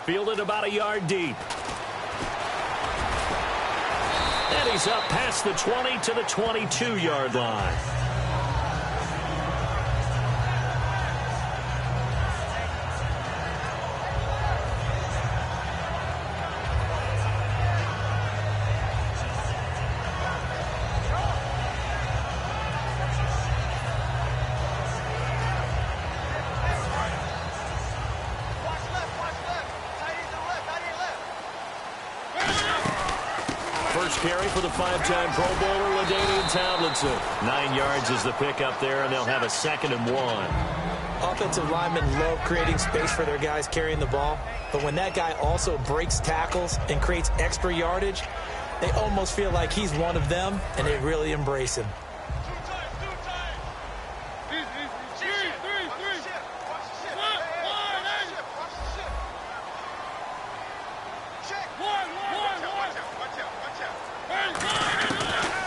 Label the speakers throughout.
Speaker 1: Fielded about a yard deep. And he's up past the 20 to the 22-yard line. First carry for the five-time Pro Bowler, LaDainian Tomlinson. 9 yards is the pickup there, and they'll have a 2nd and 1.
Speaker 2: Offensive linemen love creating space for their guys carrying the ball, but when that guy also breaks tackles and creates extra yardage, they almost feel like he's one of them, and they really embrace him.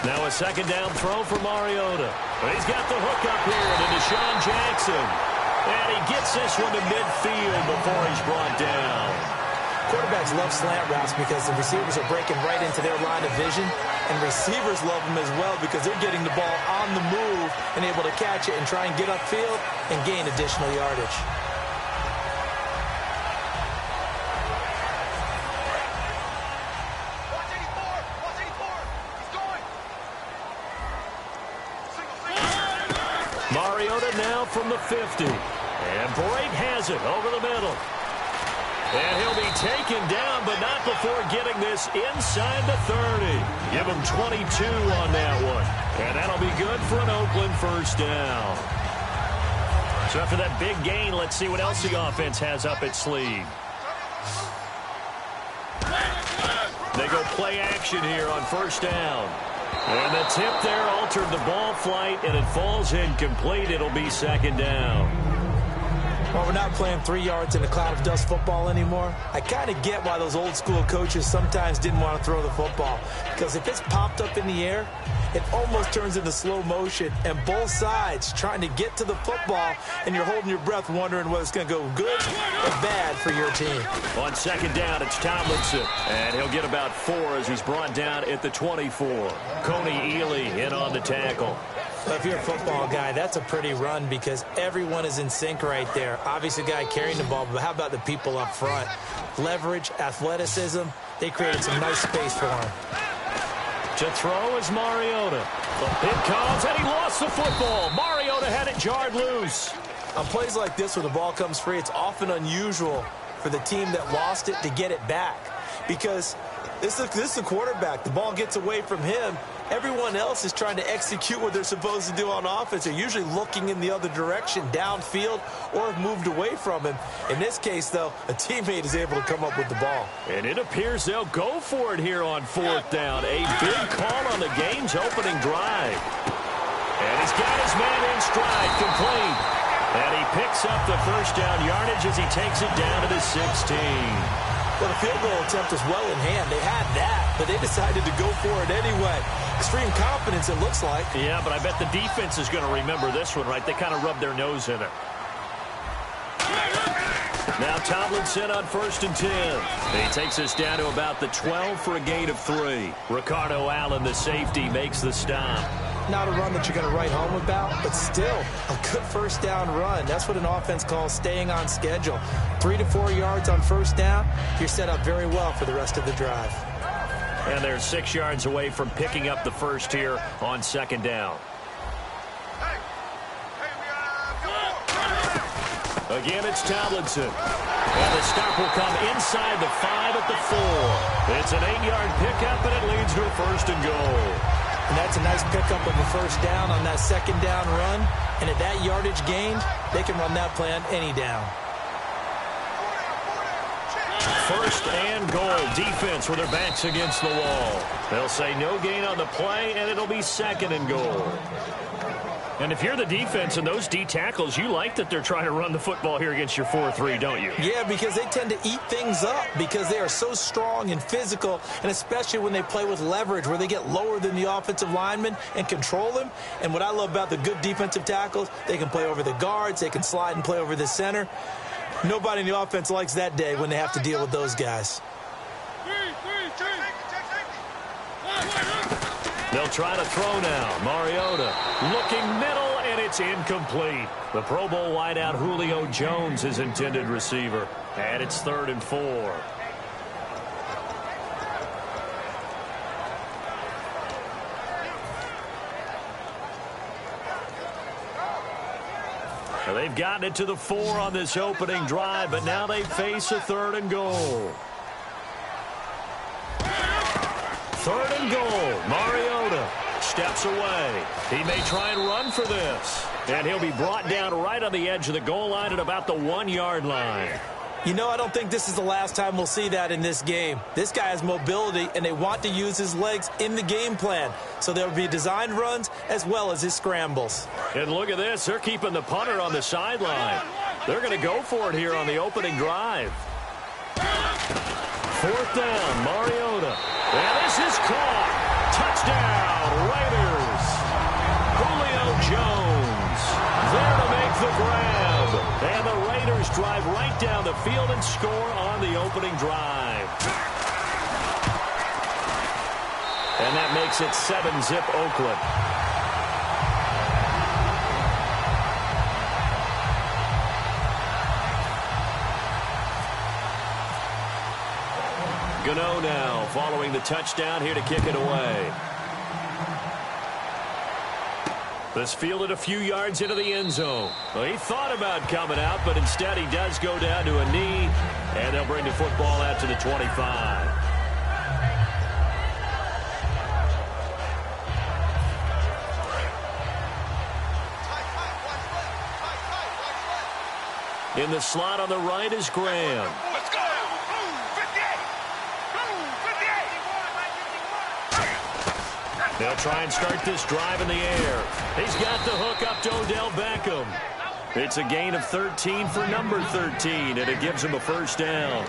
Speaker 1: Now a 2nd down throw for Mariota. But he's got the hook up here to Deshaun Jackson. And he gets this one to midfield before he's brought down.
Speaker 2: Quarterbacks love slant routes because the receivers are breaking right into their line of vision. And receivers love them as well because they're getting the ball on the move and able to catch it and try and get upfield and gain additional yardage.
Speaker 1: Mariota now from the 50. And Brate has it over the middle. And he'll be taken down, but not before getting this inside the 30. Give him 22 on that one. And that'll be good for an Oakland first down. So after that big gain, let's see what else the offense has up its sleeve. They go play action here on first down. And the tip there altered the ball flight, and it falls incomplete. It'll be 2nd down.
Speaker 2: Well, we're not playing 3 yards in a cloud of dust football anymore. I kind of get why those old school coaches sometimes didn't want to throw the football. Because if it's popped up in the air, it almost turns into slow motion. And both sides trying to get to the football, and you're holding your breath wondering whether it's going to go good or bad for your team.
Speaker 1: On 2nd down, it's Tomlinson. And he'll get about 4 as he's brought down at the 24. Coney Ely in on the tackle.
Speaker 2: Well, if you're a football guy, that's a pretty run because everyone is in sync right there. Obviously, the guy carrying the ball, but how about the people up front? Leverage, athleticism, they created some nice space for him.
Speaker 1: To throw is Mariota. The pit comes, and he lost the football. Mariota had it jarred loose.
Speaker 2: On plays like this where the ball comes free, it's often unusual for the team that lost it to get it back because this is the quarterback. The ball gets away from him. Everyone else is trying to execute what they're supposed to do on offense. They're usually looking in the other direction, downfield, or have moved away from him. In this case, though, a teammate is able to come up with the ball.
Speaker 1: And it appears they'll go for it here on 4th down. A big call on the game's opening drive. And he's got his man in stride, complete. And he picks up the first down yardage as he takes it down to the 16.
Speaker 2: Well, the field goal attempt was well in hand. They had that, but they decided to go for it anyway. Extreme confidence, it looks like.
Speaker 1: Yeah, but I bet the defense is going to remember this one, right? They kind of rubbed their nose in it. Now Tomlinson on 1st and 10. He takes us down to about the 12 for a gain of 3. Ricardo Allen, the safety, makes the stop.
Speaker 2: Not a run that you're going to write home about, but still a good first down run. That's what an offense calls staying on schedule. 3 to 4 yards on first down, you're set up very well for the rest of the drive.
Speaker 1: And they're 6 yards away from picking up the first here on 2nd down. Again, it's Tomlinson. And the stop will come inside the 5 at the 4. It's an 8-yard pickup, and it leads to a 1st and goal.
Speaker 2: And that's a nice pickup of a first down on that 2nd down run. And at that yardage gained, they can run that play on any down.
Speaker 1: 1st and goal. Defense with their backs against the wall. They'll say no gain on the play, and it'll be 2nd and goal. And if you're the defense and those D tackles, you like that they're trying to run the football here against your 4-3, don't you?
Speaker 2: Yeah, because they tend to eat things up because they are so strong and physical, and especially when they play with leverage where they get lower than the offensive lineman and control them. And what I love about the good defensive tackles, they can play over the guards, they can slide and play over the center. Nobody in the offense likes that day when they have to deal with those guys.
Speaker 1: They'll try to throw now. Mariota looking middle, and it's incomplete. The Pro Bowl wideout Julio Jones is intended receiver. And it's 3rd and 4. They've gotten it to the 4 on this opening drive, but now they face a 3rd and goal. 3rd and goal. Mariota steps away. He may try and run for this. And he'll be brought down right on the edge of the goal line at about the 1-yard line.
Speaker 2: You know, I don't think this is the last time we'll see that in this game. This guy has mobility, and they want to use his legs in the game plan. So there'll be designed runs as well as his scrambles.
Speaker 1: And look at this. They're keeping the punter on the sideline. They're going to go for it here on the opening drive. 4th down, Mariota. And this is caught. Touchdown, Raiders. Julio Jones there to make the grab. And the Raiders drive right down the field and score on the opening drive. And that makes it 7-zip Oakland. Gano now following the touchdown here to kick it away. This fielded a few yards into the end zone. Well, he thought about coming out, but instead he does go down to a knee, and they'll bring the football out to the 25. In the slot on the right is Graham.
Speaker 3: Let's go! 58!
Speaker 1: They'll try and start this drive in the air. He's got the hook up to Odell Beckham. It's a gain of 13 for number 13, and it gives him a 1st down.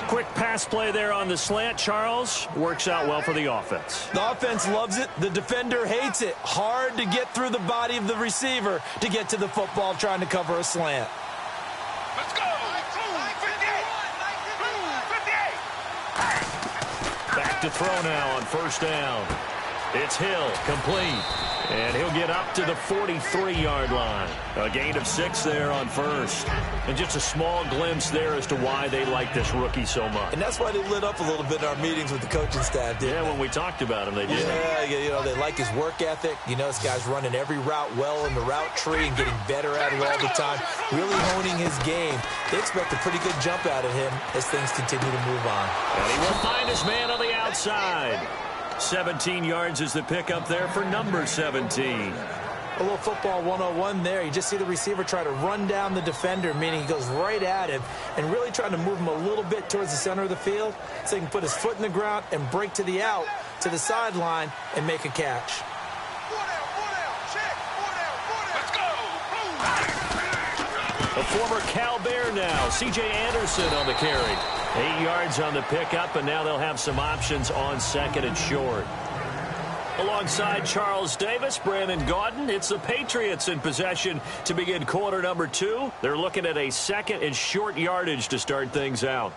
Speaker 1: Quick pass play there on the slant, Charles. Works out well for the offense.
Speaker 2: The offense loves it. The defender hates it. Hard to get through the body of the receiver to get to the football trying to cover a slant.
Speaker 3: Let's go! 58!
Speaker 1: Back to throw now on 1st down. It's Hill, complete. And he'll get up to the 43-yard line. A gain of 6 there on 1st. And just a small glimpse there as to why they like this rookie so much.
Speaker 2: And that's why they lit up a little bit in our meetings with the coaching staff.
Speaker 1: Yeah, when we talked about him, they did.
Speaker 2: Yeah, you know, they like his work ethic. You know, this guy's running every route well in the route tree and getting better at it all the time, really honing his game. They expect a pretty good jump out of him as things continue to move on.
Speaker 1: And he will find his man on the outside. 17 yards is the pickup there for number 17.
Speaker 2: A little football 101 there. You just see the receiver try to run down the defender, meaning he goes right at him and really trying to move him a little bit towards the center of the field so he can put his foot in the ground and break to the out, to the sideline, and make a catch.
Speaker 3: Let's go!
Speaker 1: A former Cal Bear now, C.J. Anderson on the carry. 8 yards on the pickup, and now they'll have some options on 2nd and short. Alongside Charles Davis, Brandon Gaudin, it's the Patriots in possession to begin quarter number 2. They're looking at a 2nd and short yardage to start things out.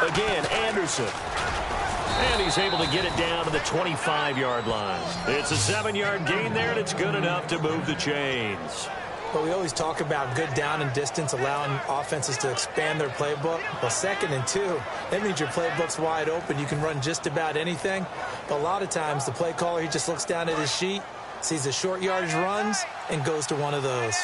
Speaker 1: Again, Anderson. And he's able to get it down to the 25-yard line. It's a 7-yard gain there, and it's good enough to move the chains.
Speaker 2: But we always talk about good down and distance, allowing offenses to expand their playbook. Well, 2nd and 2, that means your playbook's wide open. You can run just about anything. But a lot of times, the play caller, he just looks down at his sheet, sees the short yardage runs, and goes to one of those.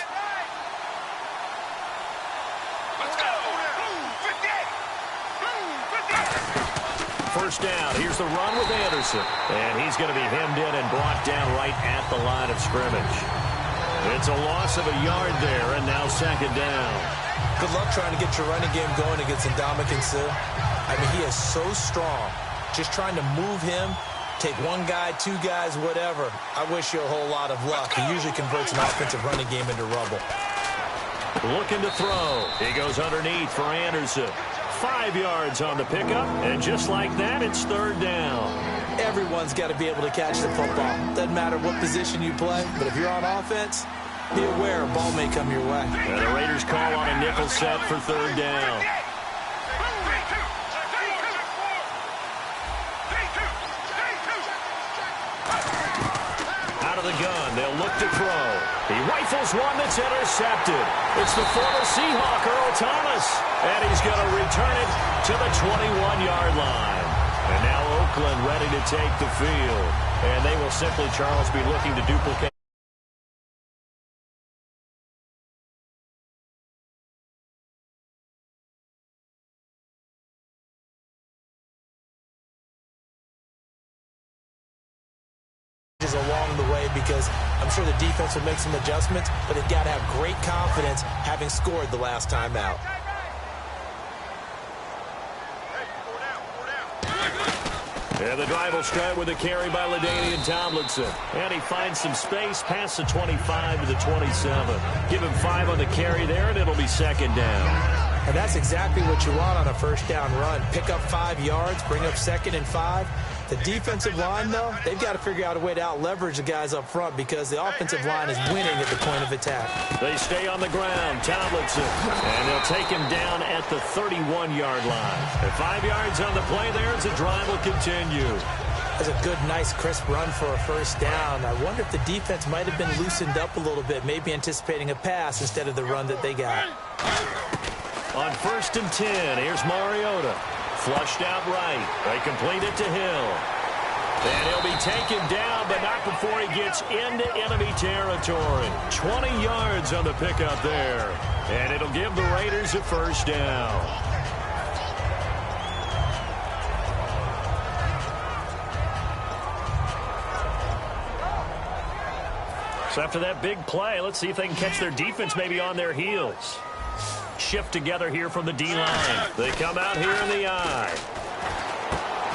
Speaker 1: First down. Here's the run with Anderson. And he's going to be hemmed in and brought down right at the line of scrimmage. It's a loss of a yard there, and now 2nd down.
Speaker 2: Good luck trying to get your running game going against Ndamukong Suh. I mean, he is so strong. Just trying to move him take one guy, two guys, whatever. I wish you a whole lot of luck. He usually converts an offensive running game into rubble.
Speaker 1: Looking to throw. He goes underneath for Anderson. 5 yards on the pickup, and just like that, it's third down.
Speaker 2: Everyone's got to be able to catch the football. Doesn't matter what position you play, but if you're on offense, be aware a ball may come your way.
Speaker 1: And the Raiders call on a nickel set for third down. Out of the gun, they'll look to throw. He rifles one that's intercepted. It's the former Seahawk, Earl Thomas. And he's going to return it to the 21-yard line. And now Oakland ready to take the field. And they will simply, Charles, be looking to duplicate.
Speaker 2: Along the way, because I'm sure the defense will make some adjustments, but they've got to have great confidence having scored the last time out.
Speaker 1: And the drive will start with a carry by LaDainian Tomlinson. And he finds some space past the 25 to the 27. Give him 5 on the carry there, and it'll be second down.
Speaker 2: And that's exactly what you want on a first down run. Pick up 5 yards, bring up 2nd and 5. The defensive line, though, they've got to figure out a way to out-leverage the guys up front because the offensive line is winning at the point of attack.
Speaker 1: They stay on the ground, Tomlinson, and they'll take him down at the 31-yard line. And 5 yards on the play there as the drive will continue.
Speaker 2: That's a good, nice, crisp run for a first down. I wonder if the defense might have been loosened up a little bit, maybe anticipating a pass instead of the run that they got.
Speaker 1: On 1st and 10, here's Mariota. Flushed out right. They complete it to Hill. And he'll be taken down, but not before he gets into enemy territory. 20 yards on the pickup there. And it'll give the Raiders a first down. So after that big play, let's see if they can catch their defense maybe on their heels. Shift together here from the D-line. They come out here in the eye.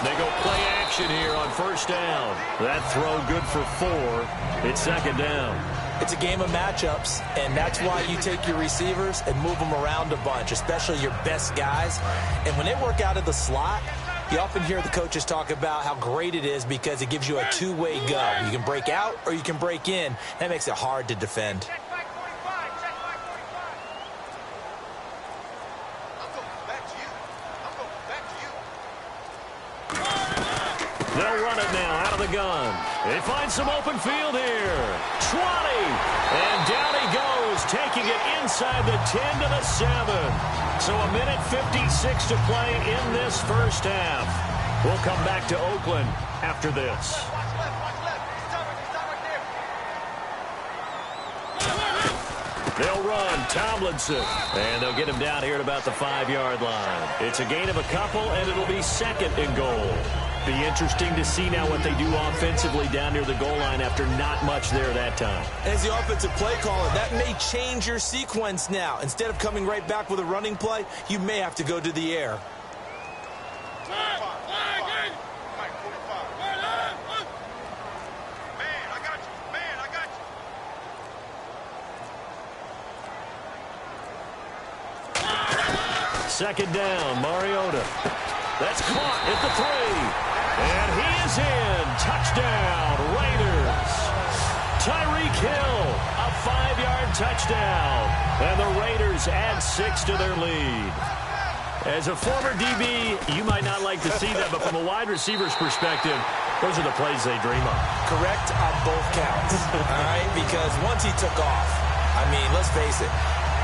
Speaker 1: They go play action here on first down. That throw good for 4. It's second down.
Speaker 2: It's a game of matchups, and that's why you take your receivers and move them around a bunch, especially your best guys. And when they work out of the slot, you often hear the coaches talk about how great it is because it gives you a two-way go. You can break out or you can break in. That makes it hard to defend.
Speaker 1: They'll run it now out of the gun. They find some open field here. 20. And down he goes, taking it inside the 10 to the 7. So a minute 56 to play in this first half. We'll come back to Oakland after this. They'll run Tomlinson, and they'll get him down here at about the 5-yard line. It's a gain of a couple, and it'll be second and goal. Be interesting to see now what they do offensively down near the goal line after not much there that time.
Speaker 2: As the offensive play caller, that may change your sequence now. Instead of coming right back with a running play, you may have to go to the air.
Speaker 1: Second down, Mariota. That's caught at the 3. And he is in. Touchdown, Raiders. Tyreek Hill, a 5-yard touchdown. And the Raiders add 6 to their lead. As a former DB, you might not like to see that, but from a wide receiver's perspective, those are the plays they dream of.
Speaker 2: Correct on both counts, all right? Because once he took off, I mean, let's face it,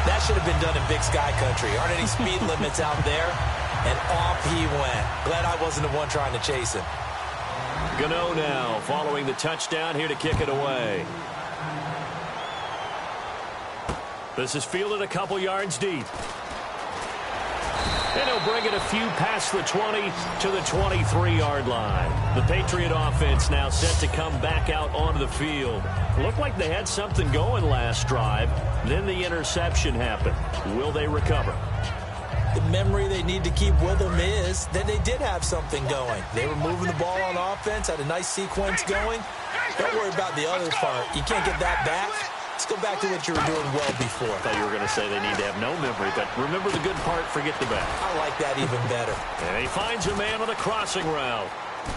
Speaker 2: that should have been done in Big Sky Country. Aren't any speed limits out there? And off he went. Glad I wasn't the one trying to chase him.
Speaker 1: Gano now following the touchdown here to kick it away. This is fielded a couple yards deep. And he'll bring it a few past the 20 to the 23-yard line. The Patriot offense now set to come back out onto the field. Looked like they had something going last drive. Then the interception happened. Will they recover?
Speaker 2: The memory they need to keep with them is that they did have something going. They were moving the ball on offense, had a nice sequence going. Don't worry about the other part. You can't get that back. Let's go back to what you were doing well before.
Speaker 1: I thought you were going to say they need to have no memory, but remember the good part, forget the bad.
Speaker 2: I like that even better.
Speaker 1: And he finds a man on the crossing route.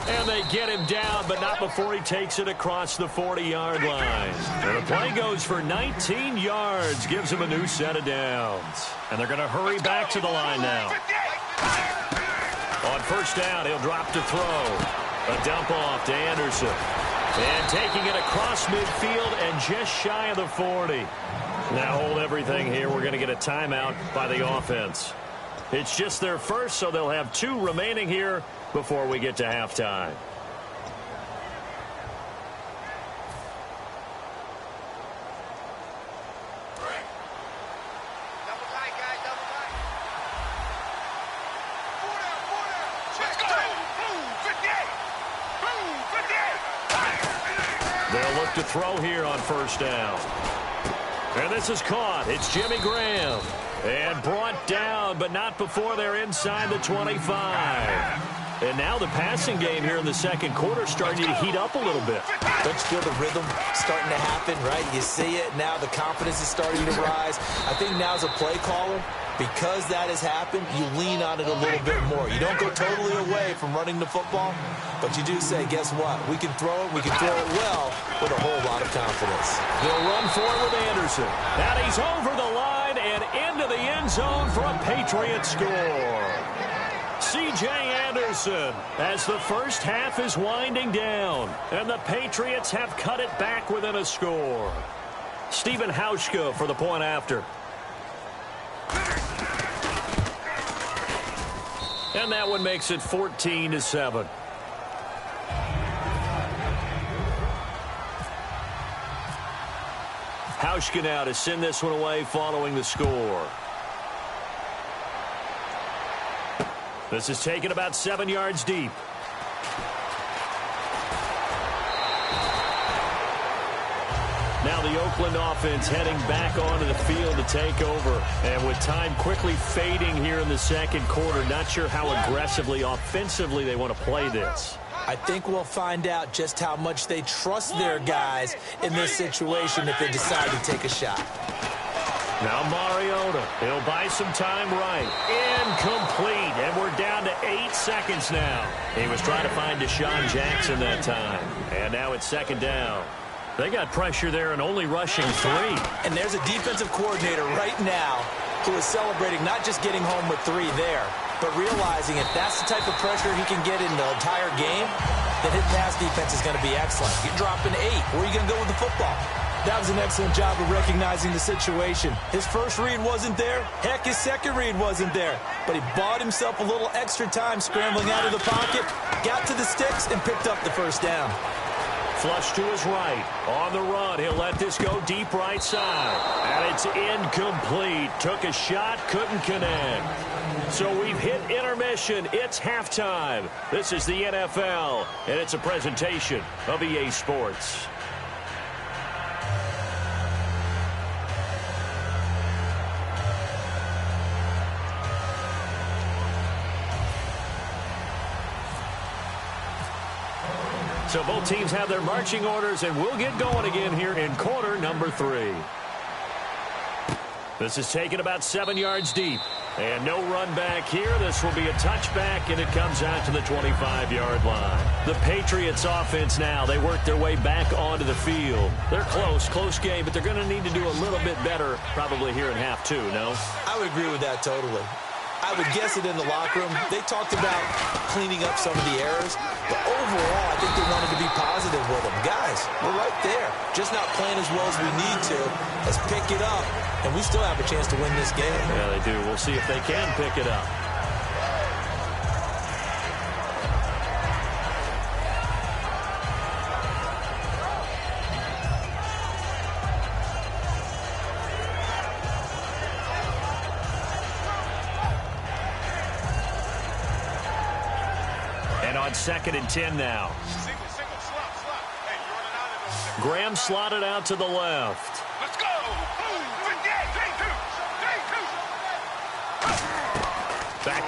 Speaker 1: And they get him down, but not before he takes it across the 40-yard line. And the play goes for 19 yards, gives him a new set of downs. And they're going to hurry back to the line now. On first down, he'll drop to throw. A dump off to Anderson. And taking it across midfield and just shy of the 40. Now hold everything here. We're going to get a timeout by the offense. It's just their first, so they'll have 2 remaining here before we get to halftime. They'll look to throw here on first down. And this is caught. It's Jimmy Graham. And brought down, but not before they're inside the 25. And now the passing game here in the second quarter starting to heat up a little bit.
Speaker 2: Don't you feel the rhythm starting to happen, right? You see it now. The confidence is starting to rise. I think now as a play caller, because that has happened, you lean on it a little bit more. You don't go totally away from running the football, but you do say, guess what? We can throw it. We can throw it well with a whole lot of confidence.
Speaker 1: They'll run for it with Anderson. And he's over the line and into the end zone for a Patriot score. C.J. Anderson as the first half is winding down. And the Patriots have cut it back within a score. Stephen Hauschka for the point after. And that one makes it 14-7. Hauschka now to send this one away following the score. This is taken about 7 yards deep. Now the Oakland offense heading back onto the field to take over. And with time quickly fading here in the second quarter, not sure how aggressively, offensively they want to play this.
Speaker 2: I think we'll find out just how much they trust their guys in this situation if they decide to take a shot.
Speaker 1: Now Mariota, he'll buy some time right. Incomplete, and we're down to 8 seconds now. He was trying to find Deshaun Jackson that time. And now it's second down. They got pressure there and only rushing 3.
Speaker 2: And there's a defensive coordinator right now who is celebrating not just getting home with 3 there, but realizing if that's the type of pressure he can get in the entire game, then his pass defense is going to be excellent. You're dropping 8. Where are you going to go with the football? That was an excellent job of recognizing the situation. His first read wasn't there. Heck, his second read wasn't there. But he bought himself a little extra time scrambling out of the pocket, got to the sticks, and picked up the first down.
Speaker 1: Flush to his right. On the run, he'll let this go deep right side. And it's incomplete. Took a shot, couldn't connect. So we've hit intermission. It's halftime. This is the NFL, and it's a presentation of EA Sports. So both teams have their marching orders, and we'll get going again here in quarter number 3. This is taken about 7 yards deep. And no run back here. This will be a touchback, and it comes out to the 25-yard line. The Patriots offense now, they work their way back onto the field. They're close game, but they're going to need to do a little bit better probably here in half 2, no?
Speaker 2: I would agree with that totally. I would guess it in the locker room. They talked about cleaning up some of the errors, but overall, I think they wanted to be positive with them. Guys, we're right there. Just not playing as well as we need to. Let's pick it up, and we still have a chance to win this game.
Speaker 1: Yeah, they do. We'll see if they can pick it up. On 2nd and 10 now. Graham slotted out to the left.
Speaker 3: Let's go.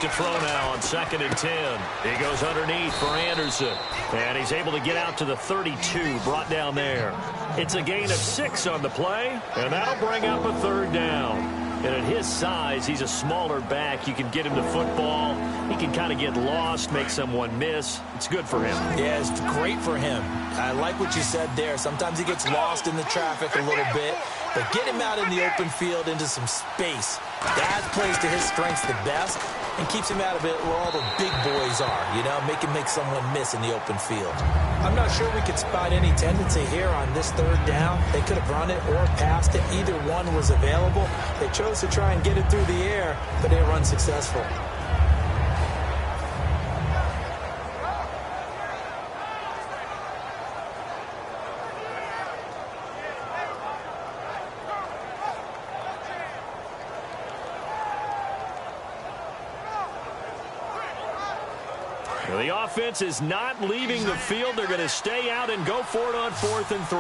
Speaker 1: back to throw now on 2nd and 10. He goes underneath for Anderson. And he's able to get out to the 32, brought down there. It's a gain of 6 on the play, and that'll bring up a 3rd down. And at his size, he's a smaller back. You can get him to football. He can kind of get lost, make someone miss. It's good for him.
Speaker 2: Yeah, it's great for him. I like what you said there. Sometimes he gets lost in the traffic a little bit, but get him out in the open field into some space. That plays to his strengths the best and keeps him out of it where all the big boys are, you know, make someone miss in the open field. I'm not sure we could spot any tendency here on this 3rd down. They could have run it or passed it. Either one was available. They chose to try and get it through the air, but they were unsuccessful.
Speaker 1: The offense is not leaving the field. They're going to stay out and go for it on 4th and 3.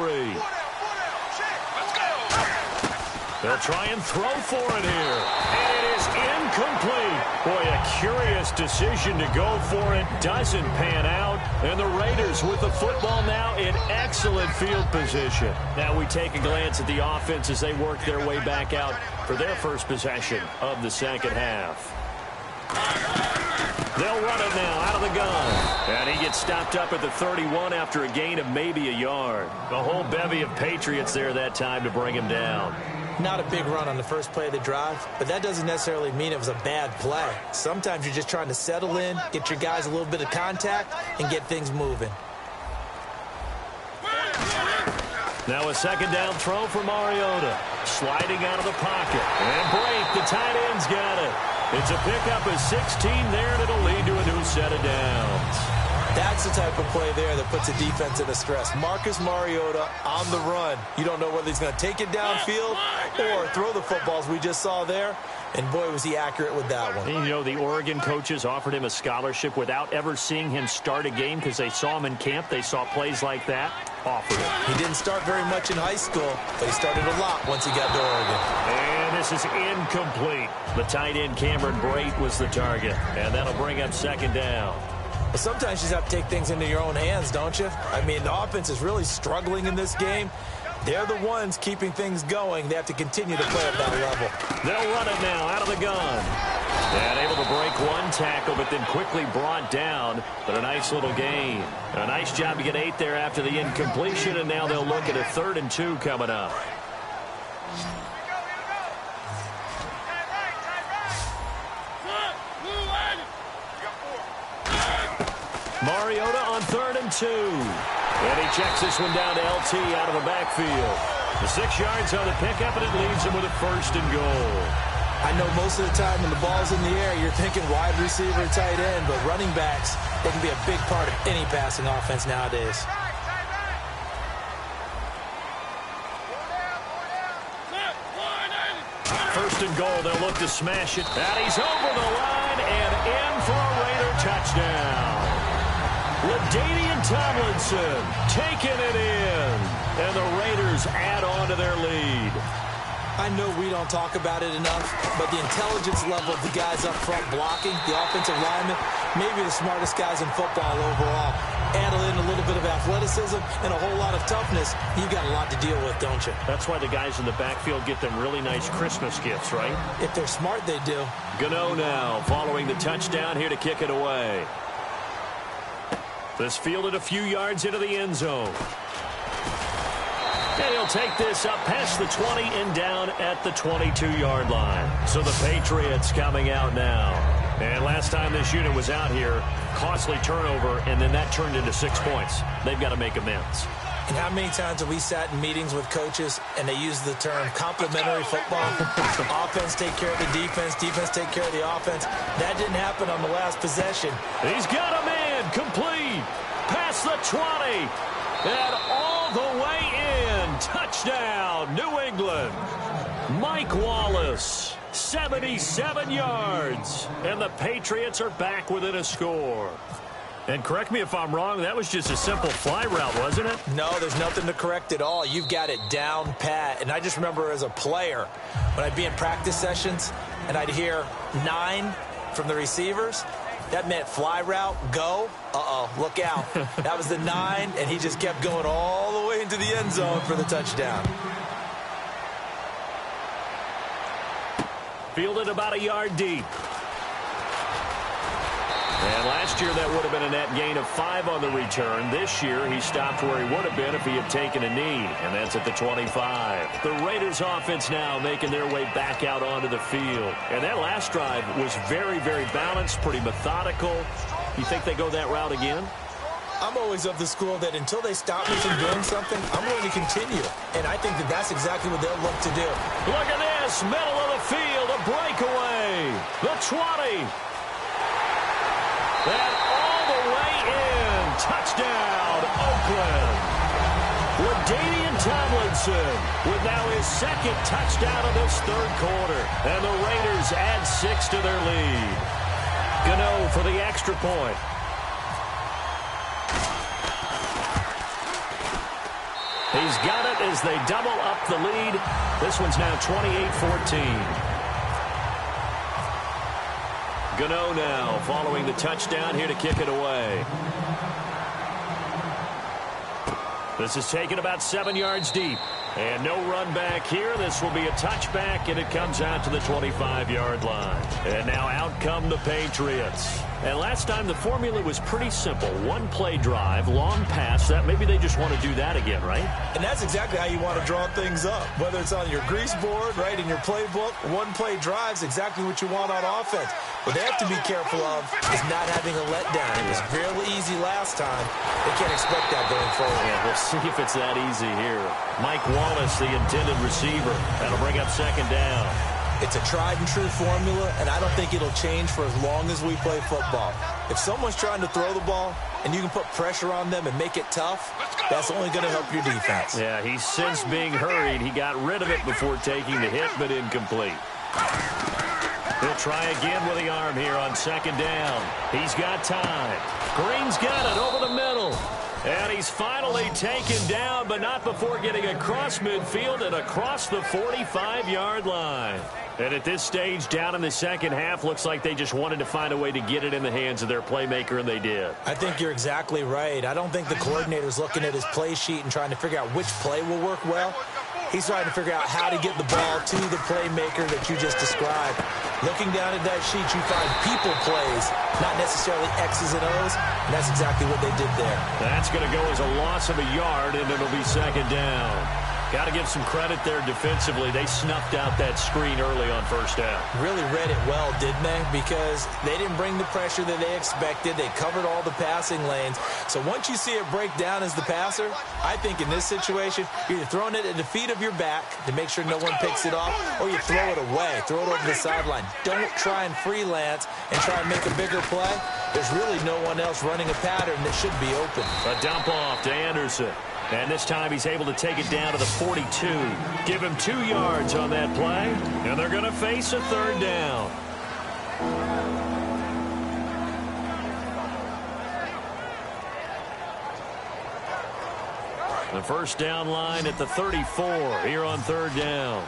Speaker 3: Let's go.
Speaker 1: They'll try and throw for it here. And it is incomplete. Boy, a curious decision to go for it. Doesn't pan out. And the Raiders with the football now in excellent field position. Now we take a glance at the offense as they work their way back out for their first possession of the 2nd half. They'll run it now out of the gun. And he gets stopped up at the 31 after a gain of maybe a yard. A whole bevy of Patriots there that time to bring him down.
Speaker 2: Not a big run on the first play of the drive, but that doesn't necessarily mean it was a bad play. Sometimes you're just trying to settle in, get your guys a little bit of contact, and get things moving.
Speaker 1: Now a 2nd down throw for Mariota. Sliding out of the pocket. And Brake, the tight end's got it. It's a pickup of 16 there, and it'll lead to a new set of downs.
Speaker 2: That's the type of play there that puts a defense in a stress. Marcus Mariota on the run. You don't know whether he's going to take it downfield or throw the footballs we just saw there. And, boy, was he accurate with that one.
Speaker 1: And, you know, the Oregon coaches offered him a scholarship without ever seeing him start a game because they saw him in camp. They saw plays like that. Offered him.
Speaker 2: He didn't start very much in high school, but he started a lot once he got to Oregon.
Speaker 1: And this is incomplete. The tight end Cameron Brate was the target. And that'll bring up 2nd down.
Speaker 2: Well, sometimes you just have to take things into your own hands, don't you? I mean, the offense is really struggling in this game. They're the ones keeping things going. They have to continue to play at that level.
Speaker 1: They'll run it now out of the gun. And able to break one tackle, but then quickly brought down. But a nice little gain. A nice job to get 8 there after the incompletion, and now they'll look at a 3rd and 2 coming up. Mariota on 3rd and 2. And he checks this one down to LT out of the backfield. The 6 yards on the pickup, and it leaves him with a 1st and goal.
Speaker 2: I know most of the time when the ball's in the air, you're thinking wide receiver, tight end, but running backs, they can be a big part of any passing offense nowadays.
Speaker 1: First and goal, they'll look to smash it. And he's over the line and in for a Raider touchdown. LaDainian Tomlinson taking it in. And the Raiders add on to their lead.
Speaker 2: I know we don't talk about it enough, but the intelligence level of the guys up front blocking, the offensive linemen, maybe the smartest guys in football overall. Add in a little bit of athleticism and a whole lot of toughness, you've got a lot to deal with, don't you?
Speaker 1: That's why the guys in the backfield get them really nice Christmas gifts, right?
Speaker 2: If they're smart, they do.
Speaker 1: Gano now following the touchdown here to kick it away. This fielded a few yards into the end zone. And he'll take this up past the 20 and down at the 22-yard line. So the Patriots coming out now. And last time this unit was out here, costly turnover, and then that turned into 6 points. They've got to make amends.
Speaker 2: And how many times have we sat in meetings with coaches and they use the term complementary football? Offense take care of the defense, defense take care of the offense. That didn't happen on the last possession.
Speaker 1: He's got a man complete past the 20 and all the way in. Touchdown, New England. Mike Wallace, 77 yards, and the Patriots are back within a score. And correct me if I'm wrong, that was just a simple fly route, wasn't it?
Speaker 2: No, there's nothing to correct at all. You've got it down pat. And I just remember as a player, when I'd be in practice sessions and I'd hear 9, from the receivers, that meant fly route, go. Uh-oh, look out. That was the 9, and he just kept going all the way into the end zone for the touchdown.
Speaker 1: Fielded about a yard deep. And last year that would have been a net gain of 5 on the return. This year he stopped where he would have been if he had taken a knee, and that's at the 25. The Raiders offense now making their way back out onto the field. And that last drive was very, very balanced, pretty methodical. You think they go that route again?
Speaker 2: I'm always of the school that until they stop me from doing something, I'm going to continue. And I think that that's exactly what they'll look to do.
Speaker 1: Look at this, middle of the field, a breakaway. The 20. And all the way in. Touchdown, Oakland. LaDainian Tomlinson with now his second touchdown of this third quarter. And the Raiders add 6 to their lead. Gano for the extra point. He's got it as they double up the lead. This one's now 28-14. Gano now following the touchdown here to kick it away. This is taken about 7 yards deep. And no run back here. This will be a touchback, and it comes out to the 25-yard line. And now out come the Patriots. And last time the formula was pretty simple. One play drive, long pass. That maybe they just want to do that again, right?
Speaker 2: And that's exactly how you want to draw things up. Whether it's on your grease board, right, in your playbook, one play drive's exactly what you want on offense. What they have to be careful of is not having a letdown. It was fairly easy last time. They can't expect that going forward.
Speaker 1: Yeah, we'll see if it's that easy here. Mike Wallace, the intended receiver. That'll bring up second down.
Speaker 2: It's a tried-and-true formula, and I don't think it'll change for as long as we play football. If someone's trying to throw the ball and you can put pressure on them and make it tough, that's only going to help your defense.
Speaker 1: Yeah, he's since being hurried. He got rid of it before taking the hit, but incomplete. He'll try again with the arm here on second down. He's got time. Green's got it over the middle. And he's finally taken down, but not before getting across midfield and across the 45-yard line. And at this stage, down in the second half, looks like they just wanted to find a way to get it in the hands of their playmaker, and they did.
Speaker 2: I think you're exactly right. I don't think the coordinator's looking at his play sheet and trying to figure out which play will work well. He's trying to figure out how to get the ball to the playmaker that you just described. Looking down at that sheet, you find people plays, not necessarily X's and O's, and that's exactly what they did there.
Speaker 1: That's going to go as a loss of a yard, and it'll be second down. Got to give some credit there defensively. They snuffed out that screen early on first down.
Speaker 2: Really read it well, didn't they? Because they didn't bring the pressure that they expected. They covered all the passing lanes. So once you see it break down as the passer, I think in this situation, you're either throwing it at the feet of your back to make sure no one picks it off, or you throw it away, throw it over the sideline. Don't try and freelance and try and make a bigger play. There's really no one else running a pattern that should be open.
Speaker 1: A dump off to Anderson. And this time he's able to take it down to the 42. Give him 2 yards on that play. And they're going to face a third down. The first down line at the 34 here on third down.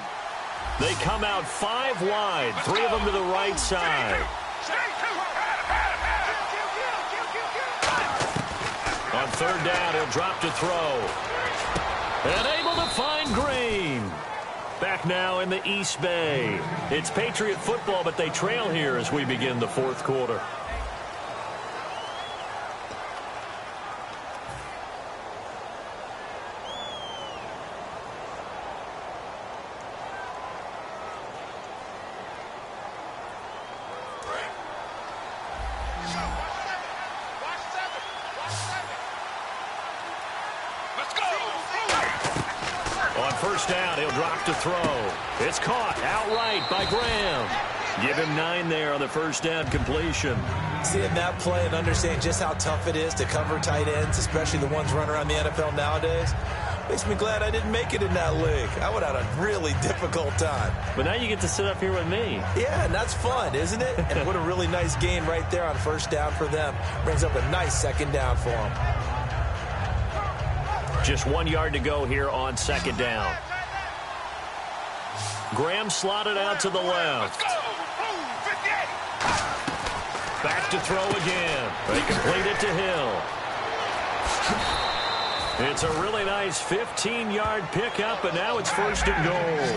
Speaker 1: They come out 5 wide, 3 of them to the right side. On third down, he'll drop to throw. And able to find Green. Back now in the East Bay. It's Patriot football, but they trail here as we begin the fourth quarter. First down, he'll drop to throw. It's caught outright by Graham. Give him 9 there on the first down completion.
Speaker 2: Seeing that play and understanding just how tough it is to cover tight ends, especially the ones running around the NFL nowadays, makes me glad I didn't make it in that league. I would have had a really difficult time.
Speaker 1: But now you get to sit up here with me.
Speaker 2: Yeah, and that's fun, isn't it? And what a really nice game right there on first down for them. Brings up a nice second down for them.
Speaker 1: Just 1 yard to go here on second down. Graham slotted out to the left. to throw again. They complete it to Hill. It's a really nice 15-yard pickup, and now it's 1st and goal.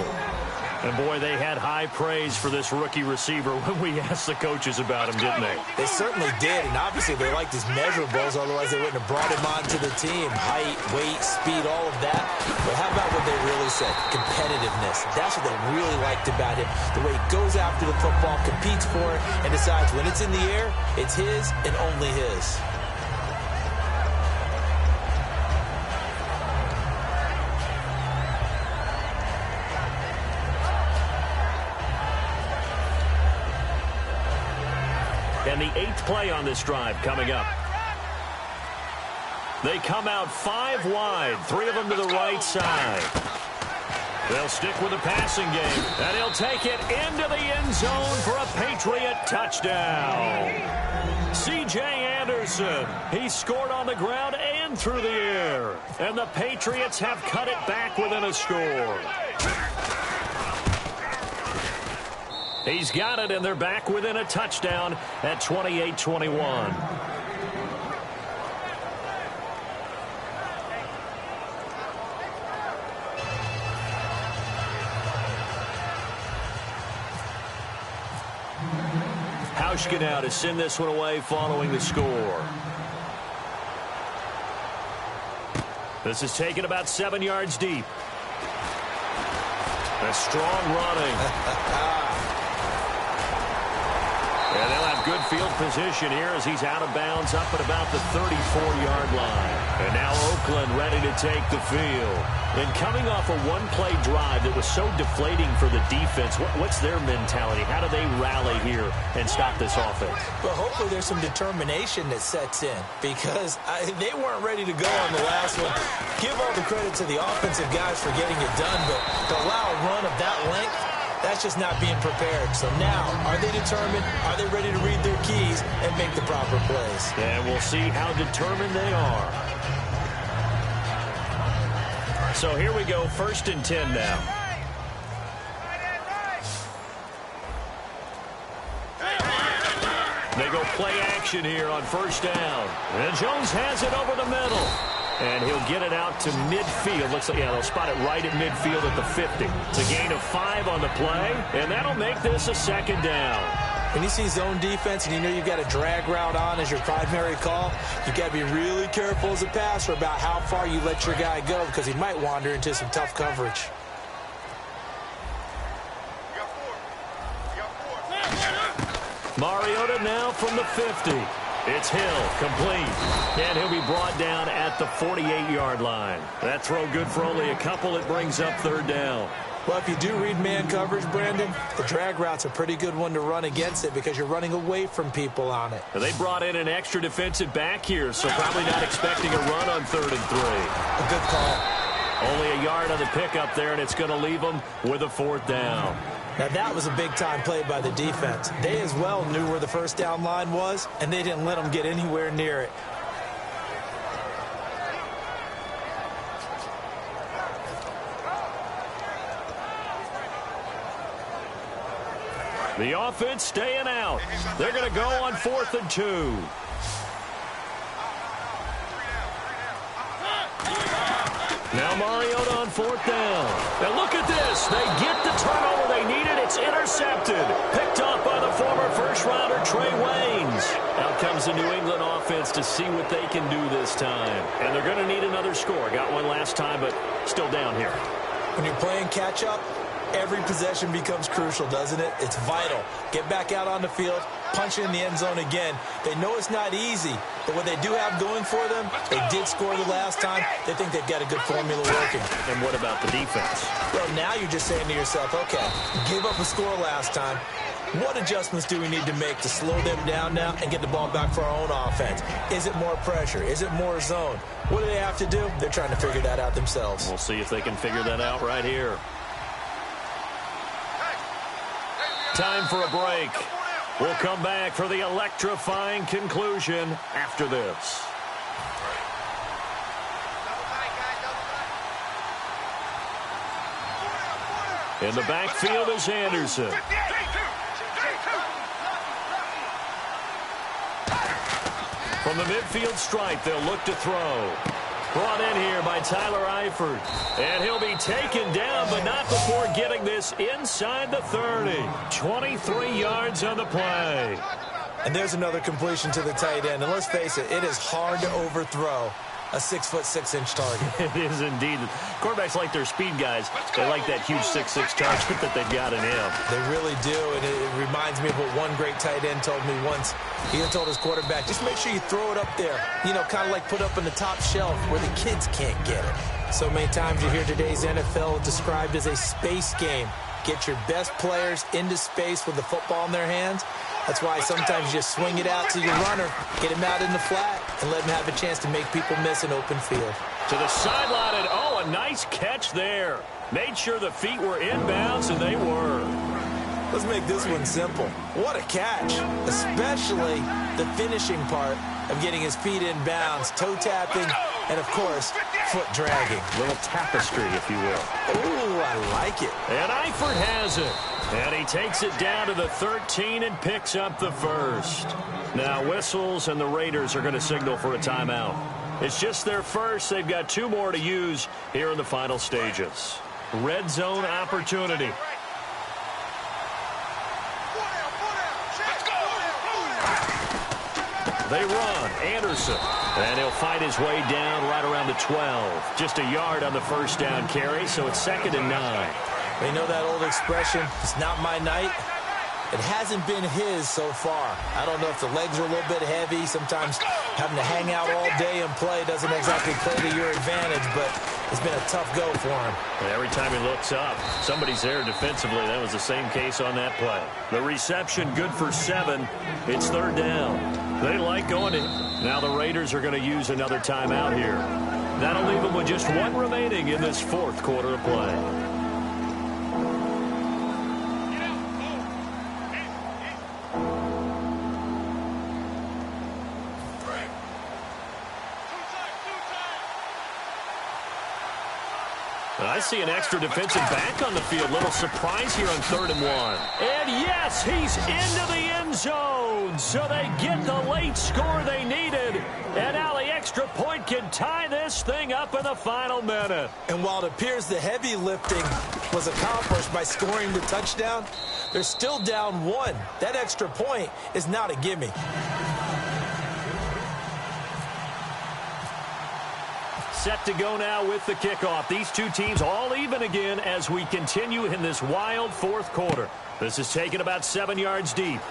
Speaker 1: And, boy, they had high praise for this rookie receiver when we asked the coaches about him, didn't they?
Speaker 2: They certainly did, and obviously they liked his measurables, otherwise they wouldn't have brought him onto the team. Height, weight, speed, all of that. But how about what they really said? Competitiveness. That's what they really liked about him. The way he goes after the football, competes for it, and decides when it's in the air, it's his and only his.
Speaker 1: And the 8th play on this drive coming up. They come out 5 wide, 3 of them to the right side. They'll stick with the passing game, and he'll take it into the end zone for a Patriot touchdown. C.J. Anderson, he scored on the ground and through the air. And the Patriots have cut it back within a score. He's got it, and they're back within a touchdown at 28-21. Hauschka now to send this one away following the score. This is taken about 7 yards deep. A strong running. And they'll have good field position here as he's out of bounds up at about the 34-yard line. And now Oakland ready to take the field. And coming off a one-play drive that was so deflating for the defense, what's their mentality? How do they rally here and stop this offense?
Speaker 2: Well, hopefully there's some determination that sets in because they weren't ready to go on the last one. Give all the credit to the offensive guys for getting it done, but to allow a run of that length, that's just not being prepared. So now, are they determined? Are they ready to read their keys and make the proper plays?
Speaker 1: And we'll see how determined they are. So here we go, 1st and 10 now. They go play action here on 1st down. And Jones has it over the middle. And he'll get it out to midfield. Looks like, yeah, they'll spot it right at midfield at the 50. It's a gain of 5 on the play, and that'll make this a 2nd down.
Speaker 2: When you see zone defense and you know you've got a drag route on as your primary call, you've got to be really careful as a passer about how far you let your guy go because he might wander into some tough coverage.
Speaker 1: Mariota now from the 50. It's Hill, complete, and he'll be brought down at the 48-yard line. That throw good for only a couple. It brings up 3rd down.
Speaker 2: Well, if you do read man coverage, Brandon, the drag route's a pretty good one to run against it because you're running away from people on it.
Speaker 1: They brought in an extra defensive back here, so probably not expecting a run on 3rd and 3.
Speaker 2: A good call.
Speaker 1: Only a yard on the pickup there, and it's going to leave them with a 4th down.
Speaker 2: Now, that was a big-time play by the defense. They as well knew where the 1st down line was, and they didn't let them get anywhere near it.
Speaker 1: The offense staying out. They're going to go on 4th and 2. Now Mariota on 4th down. And look at this. They get the turnover they needed. It's intercepted. Picked off by the former first-rounder Trey Waynes. Out comes the New England offense to see what they can do this time. And they're going to need another score. Got one last time, but still down here.
Speaker 2: When you're playing catch-up, every possession becomes crucial, doesn't it? It's vital. Get back out on the field, punch it in the end zone again. They know it's not easy, but what they do have going for them, they did score the last time. They think they've got a good formula working.
Speaker 1: And what about the defense?
Speaker 2: Well, now you're just saying to yourself, okay, give up a score last time. What adjustments do we need to make to slow them down now and get the ball back for our own offense? Is it more pressure? Is it more zone? What do they have to do? They're trying to figure that out themselves.
Speaker 1: We'll see if they can figure that out right here. Time for a break. We'll come back for the electrifying conclusion after this. In the backfield is Anderson. From the midfield stripe, they'll look to throw. Brought in here by Tyler Eifert. And he'll be taken down, but not before getting this inside the 30. 23 yards on the play.
Speaker 2: And there's another completion to the tight end. And let's face it, it is hard to overthrow a 6'6" target.
Speaker 1: It is indeed. Quarterbacks like their speed guys. They like that huge 6'6" target that they've got in him.
Speaker 2: They really do, and it reminds me of what one great tight end told me once. He told his quarterback, just make sure you throw it up there, you know, kind of like put up on the top shelf where the kids can't get it. So many times you hear today's NFL described as a space game. Get your best players into space with the football in their hands. That's why sometimes you just swing it out to your runner, get him out in the flat, and let him have a chance to make people miss an open field.
Speaker 1: To the sideline, and oh, a nice catch there. Made sure the feet were inbounds, and they were.
Speaker 2: Let's make this one simple. What a catch, especially the finishing part of getting his feet in bounds, toe tapping, and, of course, foot dragging.
Speaker 1: Little tapestry, if you will.
Speaker 2: Ooh, I like it.
Speaker 1: And Eifert has it. And he takes it down to the 13 and picks up the first. Now whistles, and the Raiders are going to signal for a timeout. It's just their first. They've got 2 more to use here in the final stages. Red zone opportunity. They run. Anderson. And he'll fight his way down right around the 12. Just a yard on the first down carry, so it's 2nd and 9.
Speaker 2: You know that old expression, it's not my night? It hasn't been his so far. I don't know if the legs are a little bit heavy. Sometimes having to hang out all day and play doesn't exactly play to your advantage, but it's been a tough go for him.
Speaker 1: And every time he looks up, somebody's there defensively. That was the same case on that play. The reception good for 7. It's 3rd down. They like going to. Now the Raiders are going to use another timeout here. That'll leave them with just 1 remaining in this 4th quarter of play. I see an extra defensive back on the field. Little surprise here on 3rd and 1. And yes, he's into the end zone. So they get the late score they needed. And now the extra point can tie this thing up in the final minute.
Speaker 2: And while it appears the heavy lifting was accomplished by scoring the touchdown, they're still down 1. That extra point is not a gimme.
Speaker 1: Set to go now with the kickoff. These 2 teams all even again as we continue in this wild 4th quarter. This is taken about 7 yards deep.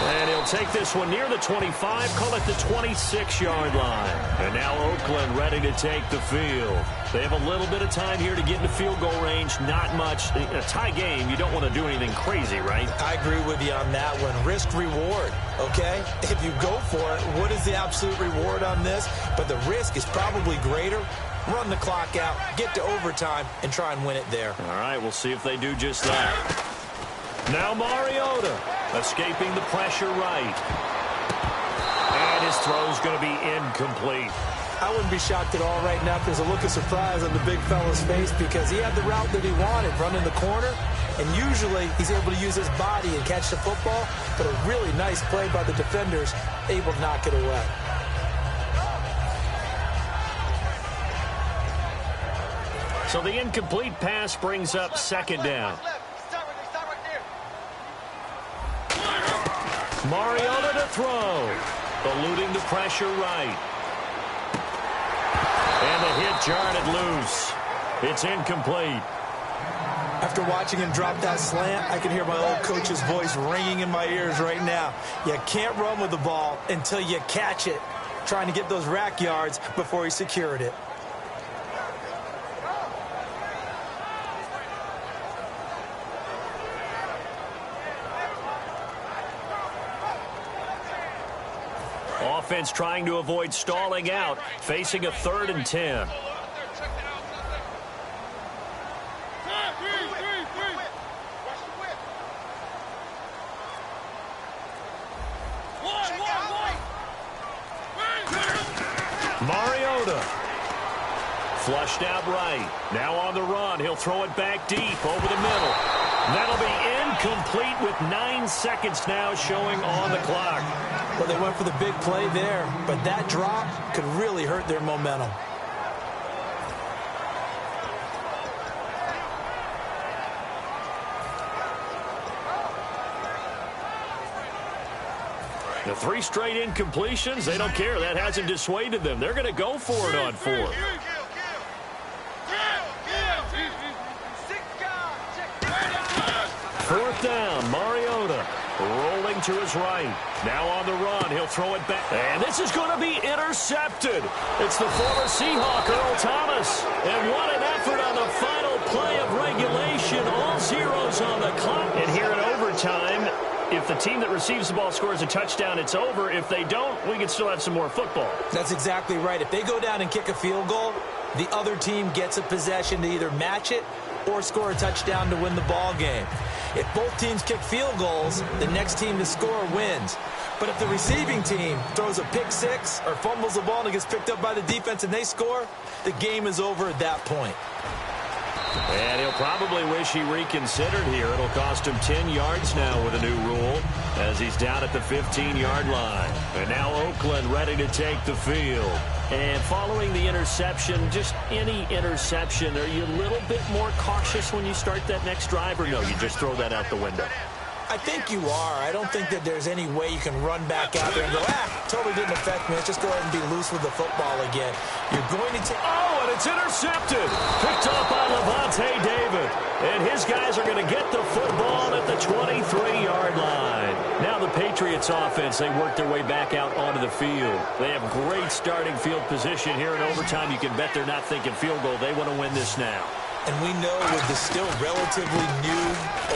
Speaker 1: And he'll take this one near the 25, call it the 26-yard line. And now Oakland ready to take the field. They have a little bit of time here to get into field goal range. Not much. In a tie game, you don't want to do anything crazy, right?
Speaker 2: I agree with you on that one. Risk reward, okay? If you go for it, what is the absolute reward on this? But the risk is probably greater. Run the clock out, get to overtime, and try and win it there.
Speaker 1: All right, we'll see if they do just that. Now Mariota escaping the pressure right. And his throw's going to be incomplete.
Speaker 2: I wouldn't be shocked at all right now if there's a look of surprise on the big fella's face because he had the route that he wanted, running the corner, and usually he's able to use his body and catch the football, but a really nice play by the defenders, able to knock it away.
Speaker 1: So the incomplete pass brings up 2nd down. Mariota to throw. Eluding the pressure right. And the hit jarred it loose. It's incomplete.
Speaker 2: After watching him drop that slant, I can hear my old coach's voice ringing in my ears right now. You can't run with the ball until you catch it. Trying to get those rack yards before he secured it.
Speaker 1: Offense trying to avoid stalling out, facing a 3rd and 10. Mariota. Flushed out right. Now on the run. He'll throw it back deep over the middle. That'll be incomplete with 9 seconds now showing on the clock.
Speaker 2: Well, they went for the big play there, but that drop could really hurt their momentum.
Speaker 1: The 3 straight incompletions, they don't care. That hasn't dissuaded them. They're going to go for it on 4th. Fourth down, Mariota rolling to his right. Now on the run, he'll throw it back. And this is going to be intercepted. It's the former Seahawk, Earl Thomas. And what an effort on the final play of regulation. All zeros on the clock. And here in overtime, if the team that receives the ball scores a touchdown, it's over. If they don't, we can still have some more football.
Speaker 2: That's exactly right. If they go down and kick a field goal, the other team gets a possession to either match it or score a touchdown to win the ball game. If both teams kick field goals, the next team to score wins. But if the receiving team throws a pick six or fumbles the ball and it gets picked up by the defense and they score, the game is over at that point.
Speaker 1: And he'll probably wish he reconsidered here. It'll cost him 10 yards now with a new rule as he's down at the 15-yard line. And now Oakland ready to take the field. And following the interception, just any interception, are you a little bit more cautious when you start that next drive, or no, you just throw that out the window?
Speaker 2: I think you are. I don't think that there's any way you can run back out there and go, totally didn't affect me. Let's just go ahead and be loose with the football again. You're going to take...
Speaker 1: Oh, and it's intercepted. Picked up by Levante David. And his guys are going to get the football at the 23-yard line. Now the Patriots offense, they work their way back out onto the field. They have great starting field position here in overtime. You can bet they're not thinking field goal. They want to win this now.
Speaker 2: And we know with the still relatively new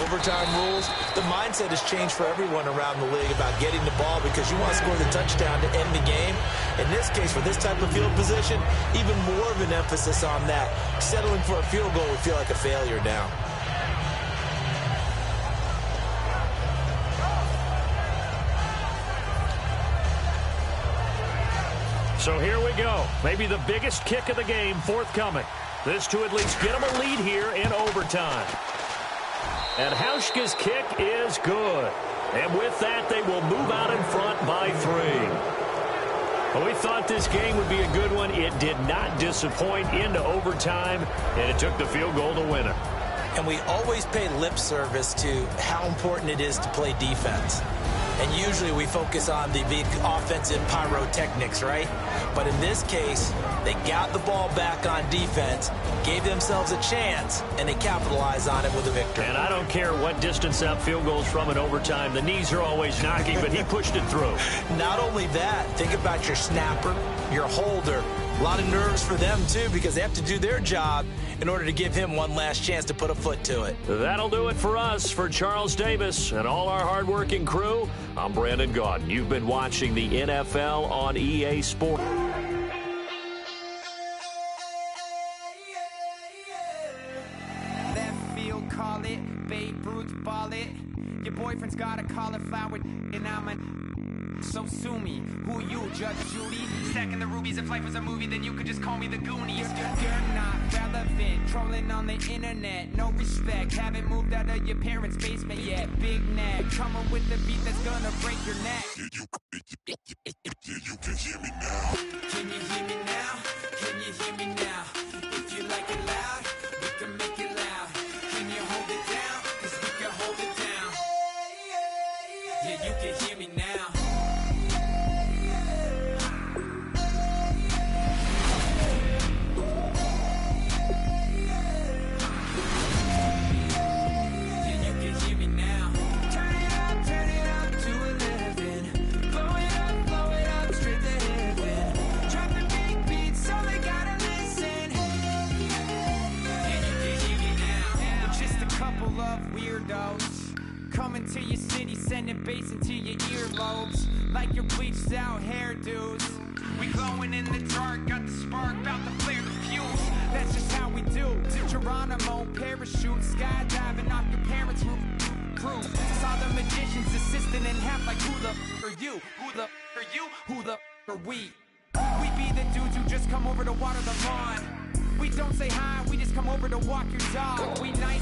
Speaker 2: overtime rules, the mindset has changed for everyone around the league about getting the ball because you want to score the touchdown to end the game. In this case, for this type of field position, even more of an emphasis on that. Settling for a field goal would feel like a failure now.
Speaker 1: So here we go. Maybe the biggest kick of the game forthcoming. This to at least get them a lead here in overtime. And Hauschka's kick is good. And with that, they will move out in front by 3. Well, we thought this game would be a good one. It did not disappoint into overtime, and it took the field goal to win it.
Speaker 2: And we always pay lip service to how important it is to play defense. And usually we focus on the big offensive pyrotechnics, right? But in this case, they got the ball back on defense, gave themselves a chance, and they capitalized on it with a victory.
Speaker 1: And I don't care what distance out field goals from in overtime. The knees are always knocking, but he pushed it through. Not
Speaker 2: only that, think about your snapper, your holder. A lot of nerves for them, too, because they have to do their job in order to give him one last chance to put a foot to it.
Speaker 1: That'll do it for us. For Charles Davis and all our hardworking crew, I'm Brandon Gaudin. You've been watching the NFL on EA Sports.
Speaker 4: Left field, call it. Babe Ruth, ball it. Your boyfriend's got a cauliflower, and I'm a... So sue me. Who you, Judge Judy? Stacking the rubies. If life was a movie, then you could just call me the Goonies. You're not relevant. Trolling on the internet. No respect. Haven't moved out of your parents' basement yet. Big neck. Coming with the beat that's gonna break your neck.
Speaker 5: You can hear me now.
Speaker 4: Can you hear me now? Can you hear me now? If you like it loud, we can make it loud. Can you hold it down? 'Cause we can hold it down. Yeah, you can hear me now. Coming to your city, sending bass into your earlobes, like your bleached out hairdos. We glowing in the dark, got the spark, about to flare the fuse. That's just how we do. Geronimo, parachute, skydiving off your parents' roof. Crew, saw the magician's assistant in half, like who the are you? Who the are you? Who the are we? We be the dudes who just come over to water the lawn. We don't say hi, we just come over to walk your dog. We nice